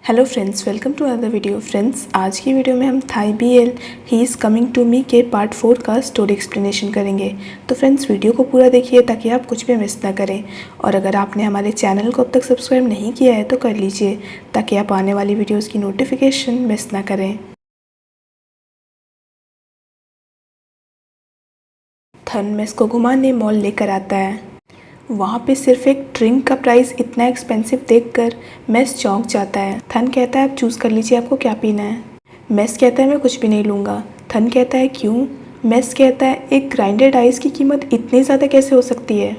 Hello friends, welcome to another video. Friends, आज की video में हम Thai BL he is coming to me के पार्ट 4 का स्टोरी एक्सप्लेनेशन करेंगे। तो फ्रेंड्स, वीडियो को पूरा देखिए ताकि आप कुछ भी मिस ना करें। और अगर आपने हमारे चैनल को अब तक सब्सक्राइब नहीं किया है तो कर लीजिए ताकि आप आने वाली वीडियोज़ की नोटिफिकेशन मिस ना करें। थन मेस को घुमाने मॉल लेकर आता है। वहाँ पे सिर्फ एक ड्रिंक का प्राइस इतना एक्सपेंसिव देखकर मेस चौंक जाता है। थन कहता है आप चूज़ कर लीजिए आपको क्या पीना है। मेस कहता है मैं कुछ भी नहीं लूँगा। थन कहता है क्यों? मेस कहता है एक ग्राइंडेड आइस की कीमत इतनी ज़्यादा कैसे हो सकती है।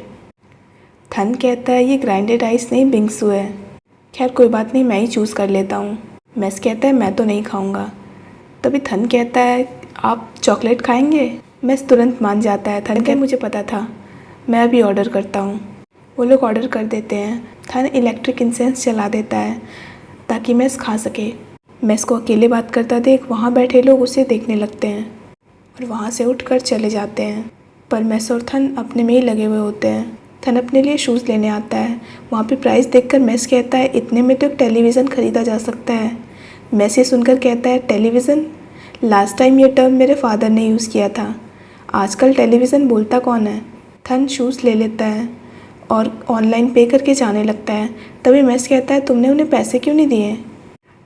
थन कहता है ये ग्राइंडेड आइस नहीं बिंगसू है। खैर कोई बात नहीं, मैं ही चूज़ कर लेता हूँ। मेस कहता है मैं तो नहीं खाऊँगा। तभी थन कहता है आप चॉकलेट खाएंगे? मेस तुरंत मान जाता है। थन कहता है मुझे पता था, मैं अभी ऑर्डर करता हूँ। वो लोग ऑर्डर कर देते हैं। थन इलेक्ट्रिक इंसेंस जला देता है ताकि मेस खा सके। मेस को अकेले बात करता देख वहाँ बैठे लोग उसे देखने लगते हैं और वहाँ से उठकर चले जाते हैं। पर मेस और थन अपने में ही लगे हुए होते हैं। थन अपने लिए शूज़ लेने आता है। वहाँ पे प्राइस देखकर मेस कहता है इतने में तो एक टेलीविज़न ख़रीदा जा सकता है। मेस ये सुनकर कहता है टेलीविज़न? लास्ट टाइम ये टर्म मेरे फादर ने यूज़ किया था, आजकल टेलीविज़न बोलता कौन है। थन शूज़ ले लेता है और ऑनलाइन पे करके जाने लगता है। तभी मेस कहता है तुमने उन्हें पैसे क्यों नहीं दिए?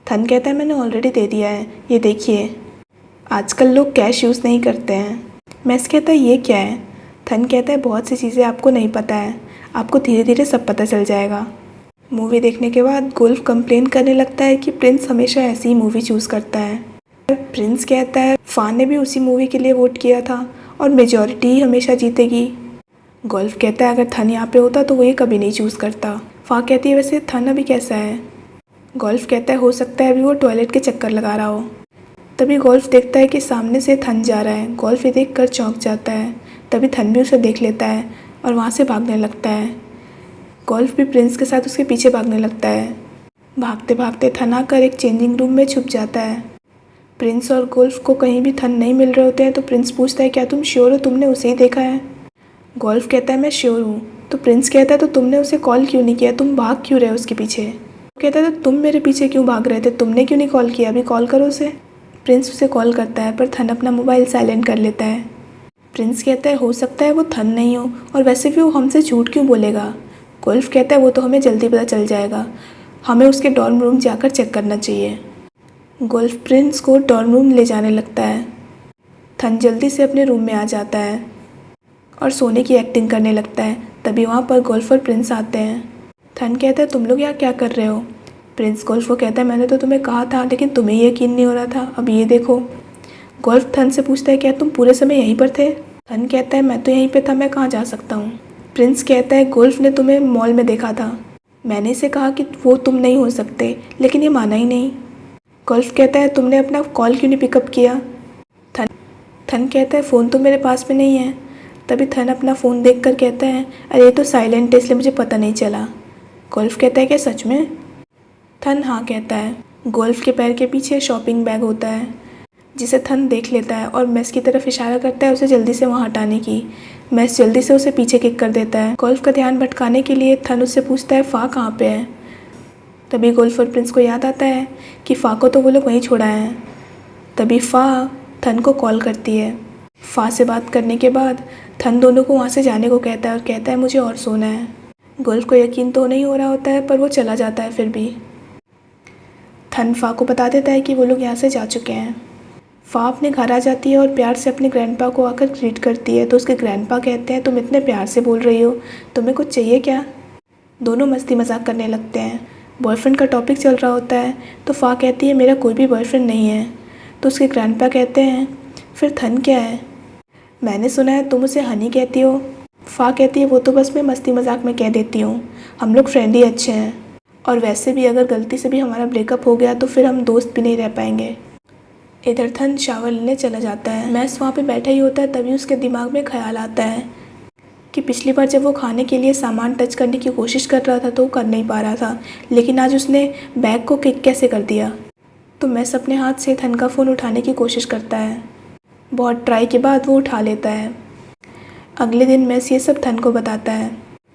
थन कहता है मैंने ऑलरेडी दे दिया है, ये देखिए। आजकल लोग कैश यूज़ नहीं करते हैं। मेस कहता है ये क्या है? थन कहता है बहुत सी चीज़ें आपको नहीं पता है, आपको धीरे धीरे सब पता चल जाएगा। मूवी देखने के बाद गुल्फ कंप्लेन करने लगता है कि प्रिंस हमेशा ऐसी ही मूवी चूज़ करता है। प्रिंस कहता है फ़ान ने भी उसी मूवी के लिए वोट किया था और मेजॉरिटी ही हमेशा जीतेगी। गोल्फ कहता है अगर थन यहाँ पे होता तो वो ये कभी नहीं चूज़ करता। फ़ा कहती है वैसे थन अभी कैसा है? गोल्फ कहता है हो सकता है अभी वो टॉयलेट के चक्कर लगा रहा हो। तभी गोल्फ देखता है कि सामने से थन जा रहा है। गोल्फ ये देख कर चौंक जाता है। तभी थन भी उसे देख लेता है और वहाँ से भागने लगता है। गोल्फ भी प्रिंस के साथ उसके पीछे भागने लगता है। भागते भागते थन आकर एक चेंजिंग रूम में छुप जाता है। प्रिंस और गोल्फ को कहीं भी थन नहीं मिल रहे होते हैं तो प्रिंस पूछता है क्या तुम श्योर हो तुमने उसे ही देखा है? गोल्फ कहता है मैं श्योर हूँ। तो प्रिंस कहता है तो तुमने उसे कॉल क्यों नहीं किया, तुम भाग क्यों रहे हो उसके पीछे? कहता है तो तुम मेरे पीछे क्यों भाग रहे थे, तुमने क्यों नहीं कॉल किया, अभी कॉल करो उसे। प्रिंस उसे कॉल करता है पर थन अपना मोबाइल साइलेंट कर लेता है। प्रिंस कहता है हो सकता है वो थन नहीं हो, और वैसे भी वो हमसे झूठ क्यों बोलेगा? गोल्फ कहता है वो तो हमें जल्दी पता चल जाएगा, हमें उसके डॉर्म रूम जाकर चेक करना चाहिए। गोल्फ प्रिंस को डॉर्म रूम ले जाने लगता है। थन जल्दी से अपने रूम में आ जाता है और सोने की एक्टिंग करने लगता है। तभी वहाँ पर गोल्फ और प्रिंस आते हैं। थन कहता है तुम लोग यहाँ क्या कर रहे हो? प्रिंस गोल्फ को कहता है मैंने तो तुम्हें कहा था लेकिन तुम्हें यकीन नहीं हो रहा था, अब ये देखो। गोल्फ थन से पूछता है क्या तुम पूरे समय यहीं पर थे? थन कहता है मैं तो यहीं पर था, मैं कहाँ जा सकता हूँ। प्रिंस कहता है गोल्फ ने तुम्हें मॉल में देखा था, मैंने इसे कहा कि वो तुम नहीं हो सकते लेकिन ये माना ही नहीं। गोल्फ कहता है तुमने अपना कॉल क्यों नहीं पिकअप किया? थन कहता है फ़ोन तो मेरे पास में नहीं है। तभी थन अपना फ़ोन देखकर कहता है अरे ये तो साइलेंट है इसलिए मुझे पता नहीं चला। गोल्फ कहता है क्या सच में? थन हाँ कहता है। गोल्फ के पैर के पीछे शॉपिंग बैग होता है जिसे थन देख लेता है और मेस की तरफ इशारा करता है उसे जल्दी से वहाँ हटाने की। मेस जल्दी से उसे पीछे किक कर देता है। गोल्फ का ध्यान भटकाने के लिए थन उससे पूछता है फ़ा कहाँ पे है? तभी गोल्फ और प्रिंस को याद आता है कि फ़ा को तो वो लोग वहीं छोड़ा है। तभी फ़ा थन को कॉल करती है। फ़ा से बात करने के बाद थन दोनों को वहाँ से जाने को कहता है और कहता है मुझे और सोना है। गोल्फ को यकीन तो नहीं हो रहा होता है पर वो चला जाता है। फिर भी थन फ़ा को बता देता है कि वो लोग यहाँ से जा चुके हैं। फ़ा अपने घर आ जाती है और प्यार से अपने ग्रैंडपा को आकर ग्रीट करती है। तो उसके ग्रैंडपा कहते हैं तुम इतने प्यार से बोल रही हो, तुम्हें कुछ चाहिए क्या? दोनों मस्ती मजाक करने लगते हैं। बॉयफ्रेंड का टॉपिक चल रहा होता है तो फ़ा कहती है मेरा कोई भी बॉयफ्रेंड नहीं है। तो उसके ग्रैंडपा कहते हैं फिर थन क्या है? मैंने सुना है तुम उसे हनी कहती हो। फ़ा कहती है वो तो बस मैं मस्ती मजाक में कह देती हूँ, हम लोग फ्रेंड ही अच्छे हैं, और वैसे भी अगर गलती से भी हमारा ब्रेकअप हो गया तो फिर हम दोस्त भी नहीं रह पाएंगे। इधर थन शावर लेने चला जाता है। मैस वहाँ पे बैठा ही होता है। तभी उसके दिमाग में ख्याल आता है कि पिछली बार जब वो खाने के लिए सामान टच करने की कोशिश कर रहा था तो वो कर नहीं पा रहा था, लेकिन आज उसने बैग को किक कैसे कर दिया। तो मैस अपने हाथ से थन का फ़ोन उठाने की कोशिश करता है। बहुत ट्राई के बाद वो उठा लेता है। अगले दिन मैस ये सब थन को बताता है।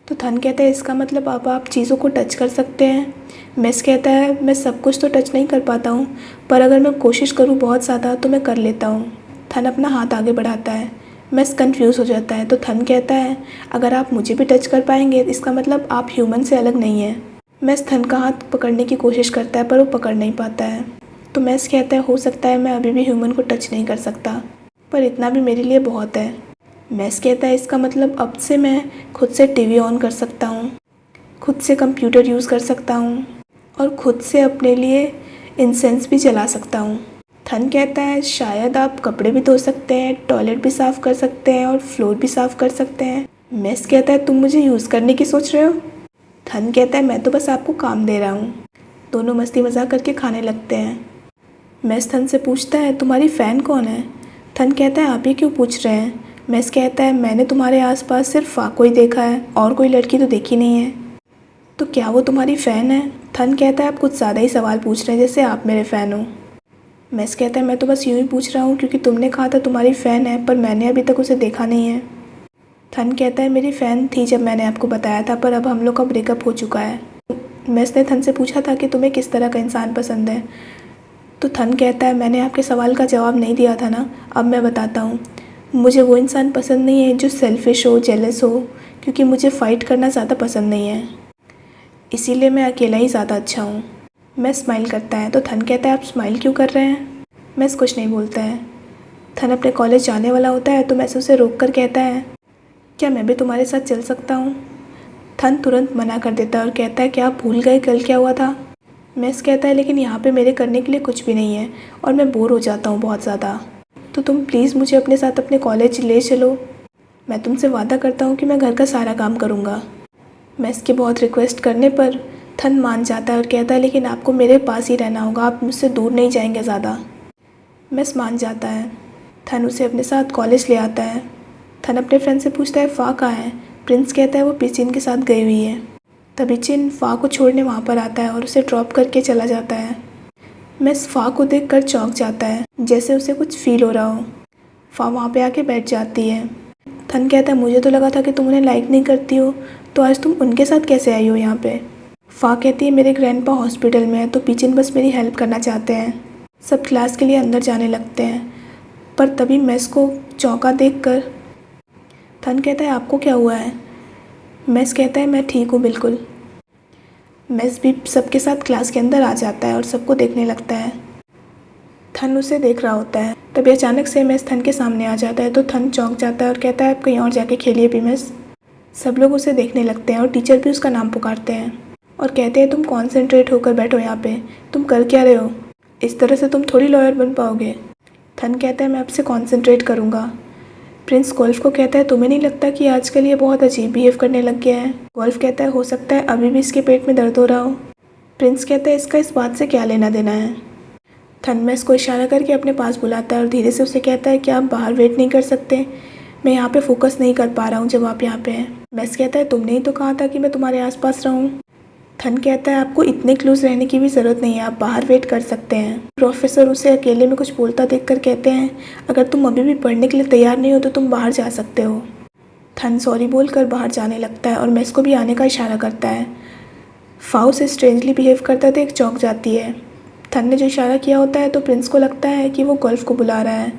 तो थन कहता है इसका मतलब अब आप चीज़ों को टच कर सकते हैं। मेस कहता है मैं सब कुछ तो टच नहीं कर पाता हूँ, पर अगर मैं कोशिश करूँ बहुत ज़्यादा तो मैं कर लेता हूँ। थन अपना हाथ आगे बढ़ाता है। मेस कंफ्यूज हो जाता है। तो थन कहता है अगर आप मुझे भी टच कर पाएंगे इसका मतलब आप ह्यूमन से अलग नहीं हैं। मेस थन का हाथ पकड़ने की कोशिश करता है पर वो पकड़ नहीं पाता है। तो मेस कहता है हो सकता है मैं अभी भी ह्यूमन को टच नहीं कर सकता, पर इतना भी मेरे लिए बहुत है। मेस कहता है इसका मतलब अब से मैं खुद से टीवी ऑन कर सकता हूँ, खुद से कंप्यूटर यूज़ कर सकता हूँ और खुद से अपने लिए इंसेंस भी जला सकता हूँ। थन कहता है शायद आप कपड़े भी धो सकते हैं, टॉयलेट भी साफ़ कर सकते हैं और फ्लोर भी साफ़ कर सकते हैं। मेस कहता है तुम मुझे यूज़ करने की सोच रहे हो? थन कहता है मैं तो बस आपको काम दे रहा हूँ। दोनों मस्ती मजाक करके खाने लगते हैं। मेस थन से पूछता है तुम्हारी फ़ैन कौन है? थन कहता है आप ही क्यों पूछ रहे हैं? मेस कहता है मैंने तुम्हारे आसपास सिर्फ फाको ही देखा है और कोई लड़की तो देखी नहीं है। तो क्या वो तुम्हारी फ़ैन है? थन कहता है आप कुछ ज़्यादा ही सवाल पूछ रहे हैं जैसे आप मेरे फ़ैन हो। मेस कहता है मैं तो बस यूँ ही पूछ रहा हूँ क्योंकि तुमने कहा था तुम्हारी फ़ैन है, पर मैंने अभी तक उसे देखा नहीं है। थन कहता है मेरी फ़ैन थी जब मैंने आपको बताया था, पर अब हम लोग का ब्रेकअप हो चुका है। मेस ने थन से पूछा था कि तुम्हें किस तरह का इंसान पसंद है। तो थन कहता है मैंने आपके सवाल का जवाब नहीं दिया था ना, अब मैं बताता हूँ। मुझे वो इंसान पसंद नहीं है जो सेल्फिश हो, जेलस हो, क्योंकि मुझे फ़ाइट करना ज़्यादा पसंद नहीं है, इसीलिए मैं अकेला ही ज़्यादा अच्छा हूँ। मैं स्माइल करता है। तो थन कहता है आप स्माइल क्यों कर रहे हैं? मैस कुछ नहीं बोलता है। थन अपने कॉलेज जाने वाला होता है तो मैस उसे रोक कर कहता है क्या मैं भी तुम्हारे साथ चल सकता हूँ? थन तुरंत मना कर देता है और कहता है क्या आप भूल गए कल क्या हुआ था? मैस कहता है लेकिन यहाँ पे मेरे करने के लिए कुछ भी नहीं है और मैं बोर हो जाता हूँ बहुत ज़्यादा, तो तुम प्लीज़ मुझे अपने साथ अपने कॉलेज ले चलो। मैं तुमसे वादा करता हूँ कि मैं घर का सारा काम करूँगा। मैस के बहुत रिक्वेस्ट करने पर थन मान जाता है और कहता है लेकिन आपको मेरे पास ही रहना होगा, आप मुझसे दूर नहीं जाएंगे ज़्यादा। मैस मान जाता है। थन उसे अपने साथ कॉलेज ले आता है। थन अपने फ्रेंड से पूछता है फ़ा कहाँ है? प्रिंस कहता है वो पिचिन के साथ गई हुई है। तभी चिन फ़ा को छोड़ने वहाँ पर आता है और उसे ड्रॉप करके चला जाता है। मैस फ़ा को देखकर चौंक जाता है, जैसे उसे कुछ फील हो रहा हो। फ़ा वहाँ पे आके बैठ जाती है। थन कहता है मुझे तो लगा था कि तुम उन्हें लाइक नहीं करती हो, तो आज तुम उनके साथ कैसे आई हो यहाँ पे? फ़ा कहती है मेरे ग्रैंडपा हॉस्पिटल में है तो पिचिन बस मेरी हेल्प करना चाहते हैं। सब क्लास के लिए अंदर जाने लगते हैं, पर तभी मैस को चौंका देखकर थन कहता है आपको क्या हुआ है? मैस कहता है मैं ठीक हूँ बिल्कुल। मैस भी सबके साथ क्लास के अंदर आ जाता है और सबको देखने लगता है। थन उसे देख रहा होता है। तभी अचानक से मैस थन के सामने आ जाता है तो थन चौंक जाता है और कहता है आप कहीं और जाके खेलिए भी मैस। सब लोग उसे देखने लगते हैं और टीचर भी उसका नाम पुकारते हैं और कहते हैं तुम कॉन्सेंट्रेट होकर बैठो यहाँ पे, तुम कर क्या रहे हो? इस तरह से तुम थोड़ी लॉयर बन पाओगे। थन कहता है मैं आपसे कॉन्सेंट्रेट करूँगा। प्रिंस गोल्फ को कहता है तुम्हें नहीं लगता कि आजकल ये बहुत अजीब बिहेव करने लग गया है? गोल्फ कहता है हो सकता है अभी भी इसके पेट में दर्द हो रहा हो। प्रिंस कहता है इसका इस बात से क्या लेना देना है? थन मैस को इशारा करके अपने पास बुलाता है और धीरे से उसे कहता है क्या आप बाहर वेट नहीं कर सकते? मैं यहाँ पे फोकस नहीं कर पा रहा हूँ जब आप यहाँ पे हैं। मैस कहता है तुमने ही तो कहा था कि मैं तुम्हारे आसपास रहूँ। थन कहता है आपको इतने क्लोज रहने की भी ज़रूरत नहीं है, आप बाहर वेट कर सकते हैं। प्रोफेसर उसे अकेले में कुछ बोलता देखकर कहते हैं अगर तुम अभी भी पढ़ने के लिए तैयार नहीं हो तो तुम बाहर जा सकते हो। थन सॉरी बोलकर बाहर जाने लगता है और मैस को भी आने का इशारा करता है। फ़ा उसे स्ट्रेंजली बिहेव करता देख चौंक जाती है। थन ने जो इशारा किया होता है तो प्रिंस को लगता है कि वो गोल्फ को बुला रहा है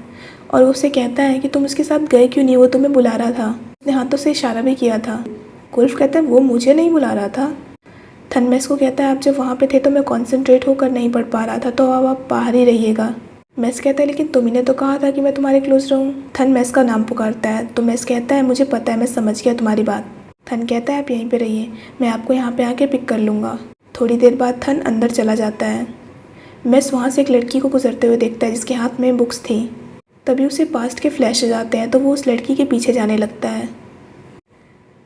और वो उसे कहता है कि तुम उसके साथ गए क्यों नहीं, वो तुम्हें बुला रहा था, उसने हाथों से इशारा भी किया था। गोल्फ कहता है वो मुझे नहीं बुला रहा था। थन मैस को कहता है आप जब वहाँ पे थे तो मैं कॉन्सेंट्रेट होकर नहीं पढ़ पा रहा था, तो अब आप बाहर ही रहिएगा। मैस कहता है लेकिन तुमने तो कहा था कि मैं तुम्हारे क्लोज रहूँ। थन मैस का नाम पुकारता है तो मैस कहता है मुझे पता है, मैं समझ गया तुम्हारी बात। थन कहता है आप यहीं पे रहिए, मैं आपको यहाँ पे आके पिक कर लूँगा। थोड़ी देर बाद थन अंदर चला जाता है। मैस वहाँ से एक लड़की को गुजरते हुए देखता है जिसके हाथ में बुक्स थी। तभी उसे पास्ट के फ्लैश जाते हैं तो वो उस लड़की के पीछे जाने लगता है।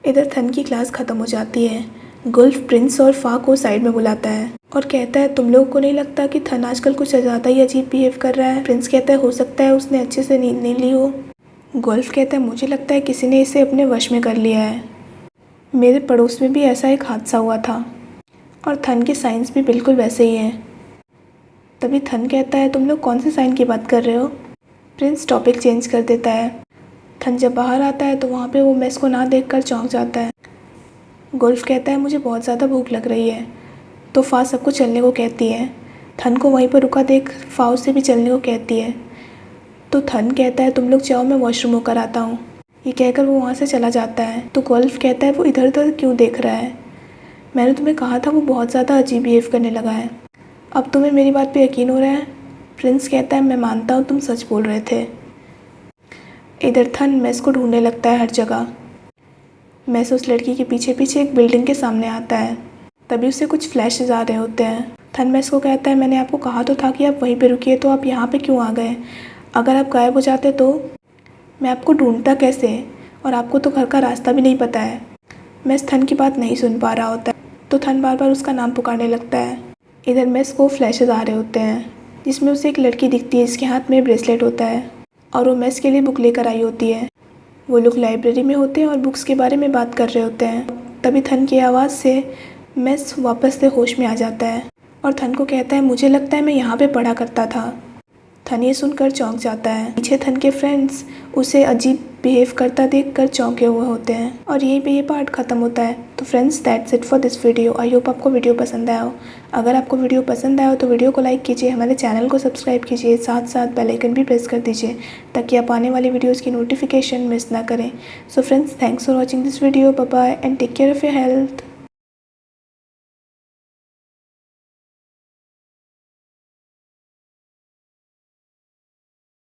इधर थन की क्लास ख़त्म हो जाती है। गुल्फ प्रिंस और फ़ा को साइड में बुलाता है और कहता है तुम लोगों को नहीं लगता कि थन आजकल कुछ ज़्यादा ही अजीब बिहेव कर रहा है? प्रिंस कहता है हो सकता है उसने अच्छे से नींद नहीं ली हो। गुल्फ कहता है मुझे लगता है किसी ने इसे अपने वश में कर लिया है, मेरे पड़ोस में भी ऐसा एक हादसा हुआ था और थन के साइंस भी बिल्कुल वैसे ही हैं। तभी थन कहता है तुम लोग कौन से साइन की बात कर रहे हो? प्रिंस टॉपिक चेंज कर देता है। थन जब बाहर आता है तो वहाँ पे वो मैस को ना देखकर चौंक जाता है। गुल्फ कहता है मुझे बहुत ज़्यादा भूख लग रही है। तो फ़ा सबको चलने को कहती है। थन को वहीं पर रुका देख फ़ा उसे भी चलने को कहती है। तो थन कहता है तुम लोग जाओ, मैं वॉशरूम होकर आता हूँ। ये कहकर वो वहाँ से चला जाता है। तो गुल्फ कहता है वो इधर उधर क्यों देख रहा है, मैंने तुम्हें कहा था वो बहुत ज़्यादा अजीब बिहेव करने लगा है। अब तुम्हें मेरी बात पे यकीन हो रहा है। प्रिंस कहता है मैं मानता हूँ तुम सच बोल रहे थे। इधर थन मेस को ढूंढने लगता है हर जगह। मेस उस लड़की के पीछे पीछे एक बिल्डिंग के सामने आता है। तभी उसे कुछ फ्लैशेस आ रहे होते हैं। थन मेस को कहता है मैंने आपको कहा तो था कि आप वहीं पे रुकिए, तो आप यहाँ पे क्यों आ गए? अगर आप गायब हो जाते तो मैं आपको ढूंढता कैसे, और आपको तो घर का रास्ता भी नहीं पता है। मेस थन की बात नहीं सुन पा रहा होता है, तो थन बार बार उसका नाम पुकारने लगता है। इधर मेस को फ्लैशेस आ रहे होते हैं जिसमें उसे एक लड़की दिखती है जिसके हाथ में ब्रेसलेट होता है और वो मेस के लिए बुक लेकर आई होती है। वो लोग लाइब्रेरी में होते हैं और बुक्स के बारे में बात कर रहे होते हैं। तभी थन की आवाज़ से मेस वापस से होश में आ जाता है और थन को कहता है मुझे लगता है मैं यहाँ पे पढ़ा करता था। थन ये सुनकर चौंक जाता है। पीछे थन के फ्रेंड्स उसे अजीब बिहेव करता देखकर चौंके हुए होते हैं और यहीं पे ये पार्ट ख़त्म होता है। तो friends that's it for this video. I hope आपको वीडियो पसंद आया हो। अगर आपको वीडियो पसंद आया हो तो वीडियो को लाइक कीजिए, हमारे चैनल को सब्सक्राइब कीजिए, साथ साथ बेल आइकन भी प्रेस कर दीजिए ताकि आप आने वाली वीडियोज़ की नोटिफिकेशन मिस ना करें। So friends thanks for watching this video. Bye bye and take care of your health.